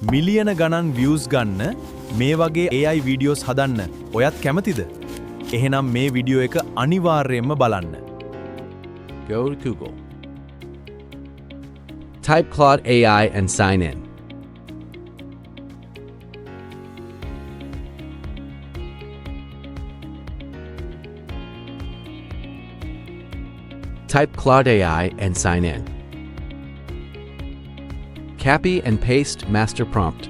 මිලියන ගණන් views ගන්න මේ වගේ AI videos හදන්න ඔයත් කැමතිද? එහෙනම් මේ වීඩියෝ එක අනිවාර්යයෙන්ම බලන්න. Go to Google. Type Claude AI and sign in. Type Claude AI and sign in. Copy and paste master prompt.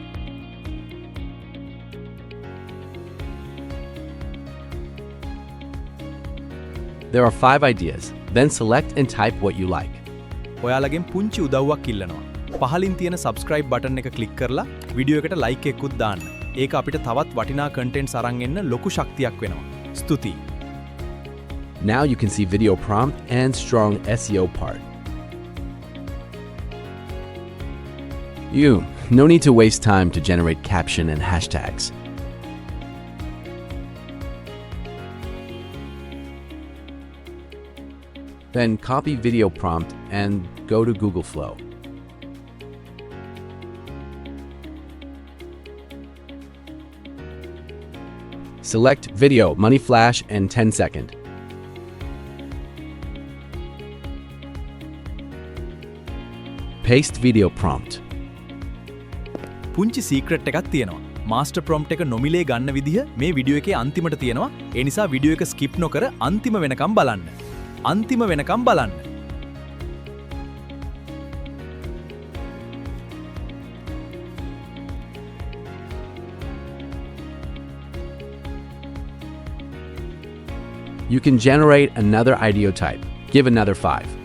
There are 5 ideas. Then select and type what you like. ඔයාලගෙන් පුංචි උදව්වක් ඉල්ලනවා. පහලින් තියෙන subscribe button එක click කරලා video එකට like එකකුත් දාන්න. ඒක අපිට තවත් වටිනා contents අරන් එන්න ලොකු ශක්තියක් වෙනවා. ස්තුතියි. Now you can see video prompt and strong SEO part. No need to waste time to generate caption and hashtags. Then copy video prompt and go to Google Flow. Select video, money flash and 10 second. Paste video prompt. පුංචි secret එකක් තියෙනවා. master prompt එක නොමිලේ ගන්න විදිහ මේ video එකේ අන්තිමට තියෙනවා. ඒ නිසා වීඩියෝ එක skip නොකර අන්තිම වෙනකම් බලන්න. අන්තිම වෙනකම් බලන්න. You can generate another idea type. Give another 5.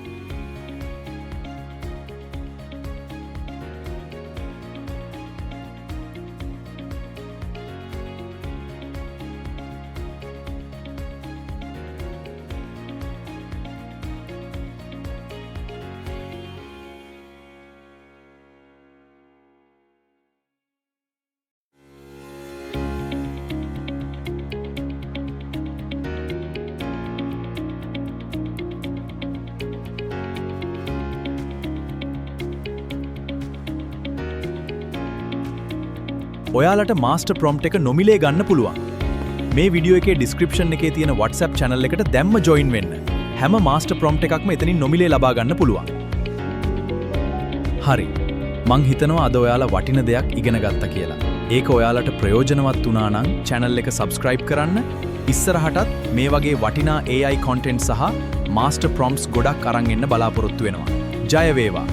ඔයාලට master prompt එක නොමිලේ ගන්න පුළුවන්. මේ වීඩියෝ එකේ description එකේ තියෙන WhatsApp channel එකට දැම්ම join වෙන්න. හැම master prompt එකක්ම එතනින් නොමිලේ ලබා ගන්න පුළුවන්. හරි. මං හිතනවා අද ඔයාලා වටින දෙයක් ඉගෙන ගත්තා කියලා. ඒක ඔයාලට ප්‍රයෝජනවත් වුණා නම් channel එක subscribe කරන්න. ඉස්සරහටත් මේ වගේ වටිනා AI content සහ master prompts ගොඩක් අරන් එන්න බලාපොරොත්තු වෙනවා. ජය වේවා.